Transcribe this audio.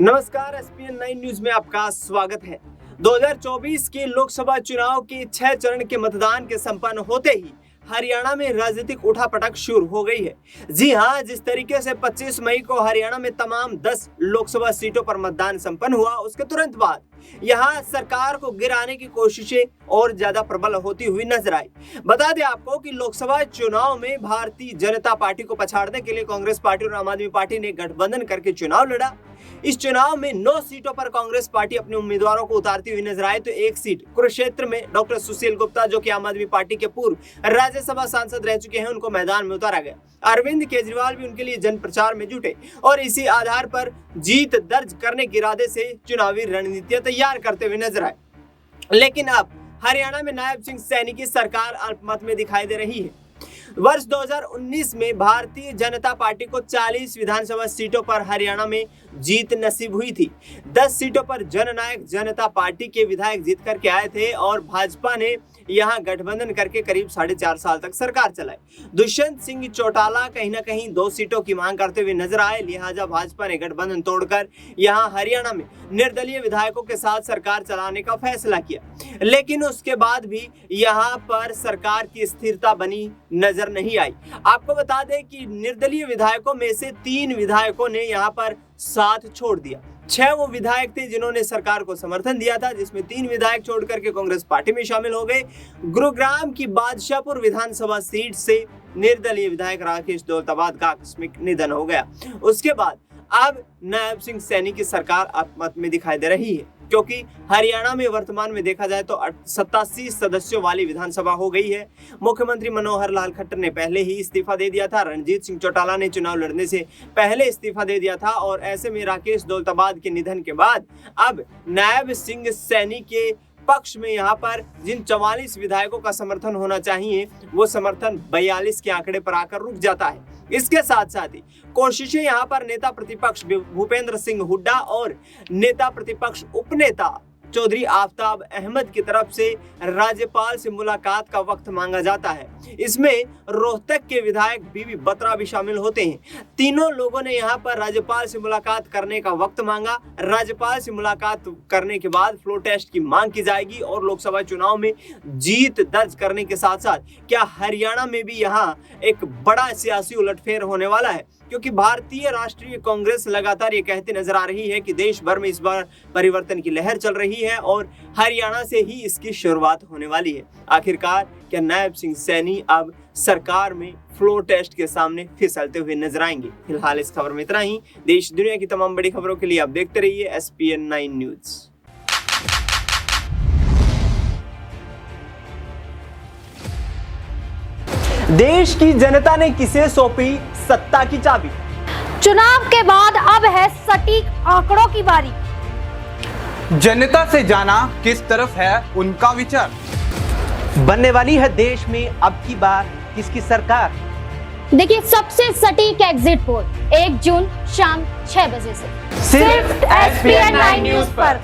नमस्कार, ESPN 9 news में आपका स्वागत है। 2024 के लोकसभा चुनाव के 6 चरण के मतदान के संपन्न होते ही हरियाणा में राजनीतिक उठापटक शुरू हो गई है। जी हां, जिस तरीके से 25 मई को हरियाणा में तमाम 10 लोकसभा सीटों पर मतदान संपन्न हुआ, उसके तुरंत बाद यहां सरकार को गिराने की कोशिशें और ज्यादा प्रबल होती हुई नजर आई। बता दें आपको कि लोकसभा चुनाव में भारतीय जनता पार्टी को पछाड़ने के लिए कांग्रेस पार्टी और आम आदमी पार्टी ने गठबंधन करके चुनाव लड़ा। इस चुनाव में 9 सीटों पर कांग्रेस पार्टी अपने उम्मीदवारों को उतारती हुई नजर आए तो एक सीट कुरुक्षेत्र में डॉक्टर सुशील गुप्ता, जो कि आम आदमी पार्टी के पूर्व राज्यसभा सांसद रह चुके हैं, उनको मैदान में उतारा गया। अरविंद केजरीवाल भी उनके लिए जन प्रचार में जुटे और इसी आधार पर जीत दर्ज करने के इरादे से चुनावी रणनीतियां तैयार करते हुए नजर आए। लेकिन अब हरियाणा में नायब सिंह सैनी की सरकार अल्पमत में दिखाई दे रही है। वर्ष 2019 में भारतीय जनता पार्टी को 40 विधानसभा सीटों पर हरियाणा में जीत नसीब हुई थी। 10 सीटों पर जननायक जनता पार्टी के विधायक जीत करके आए थे और भाजपा ने यहां गठबंधन करके करीब 4.5 साल तक सरकार चलाई। दुष्यंत सिंह चौटाला कहीं ना कहीं 2 सीटों की मांग करते हुए नजर आए, लिहाजा भाजपा ने गठबंधन तोड़कर यहां हरियाणा में निर्दलीय विधायकों के साथ सरकार चलाने का फैसला किया। लेकिन उसके बाद भी यहां पर सरकार की स्थिरता बनी नजर नहीं आई। आपको बता दें कि निर्दलीय विधायकों में से 3 विधायकों ने यहां पर साथ छोड़ दिया। 6 वो विधायक थे जिन्होंने सरकार को समर्थन दिया था, जिसमें 3 विधायक छोड़ करके कांग्रेस पार्टी में शामिल हो गए। गुरुग्राम की बादशाहपुर विधानसभा सीट से निर्दलीय विधायक राकेश दौलताबाद का आकस्मिक निधन हो गया। उसके बाद अब नायब सिंह सैनी की सरकार अल्पमत में दिखाई दे रही है, क्योंकि हरियाणा में वर्तमान में देखा जाए तो 87 सदस्यों वाली विधानसभा हो गई है। मुख्यमंत्री मनोहर लाल खट्टर ने पहले ही इस्तीफा दे दिया था। रणजीत सिंह चौटाला ने चुनाव लड़ने से पहले इस्तीफा दे दिया था और ऐसे में राकेश दौलताबाद के निधन के बाद अब नायब सिंह सैनी के पक्ष में यहाँ पर जिन 44 विधायकों का समर्थन होना चाहिए, वो समर्थन 42 के आंकड़े पर आकर रुक जाता है। इसके साथ साथ ही कोशिशें यहाँ पर नेता प्रतिपक्ष भूपेंद्र सिंह हुड्डा और नेता प्रतिपक्ष उपनेता चौधरी आफ्ताब अहमद की तरफ से राज्यपाल से मुलाकात का वक्त मांगा जाता है। इसमें रोहतक के विधायक बीबी बत्रा भी शामिल होते हैं। तीनों लोगों ने यहाँ पर राज्यपाल से मुलाकात करने का वक्त मांगा। राज्यपाल से मुलाकात करने के बाद फ्लो टेस्ट की मांग की जाएगी और लोकसभा चुनाव में जीत दर्ज करने के साथ साथ क्या हरियाणा में भी यहाँ एक बड़ा सियासी उलटफेर होने वाला है, क्योंकि भारतीय राष्ट्रीय कांग्रेस लगातार ये कहती नजर आ रही है कि देश भर में इस बार परिवर्तन की लहर चल रही है और हरियाणा से ही इसकी शुरुआत होने वाली है। आखिरकार क्या नायब सिंह सैनी अब सरकार में फ्लो टेस्ट के सामने फिसलते हुए नजर आएंगे? फिलहाल इस खबर में इतना ही। देश दुनिया की तमाम बड़ी खबरों के लिए आप देखते रहिए एसपीएन 9 न्यूज। देश की जनता ने किसे सौंपी सत्ता की चाबी? चुनाव के बाद अब है सटीक आंकड़ों की बारी। जनता से जाना किस तरफ है उनका विचार। बनने वाली है देश में अब की बार किसकी सरकार? देखिए सबसे सटीक एग्जिट पोल 1 जून शाम 6 बजे से सिर्फ एसपीएन 9 न्यूज पर।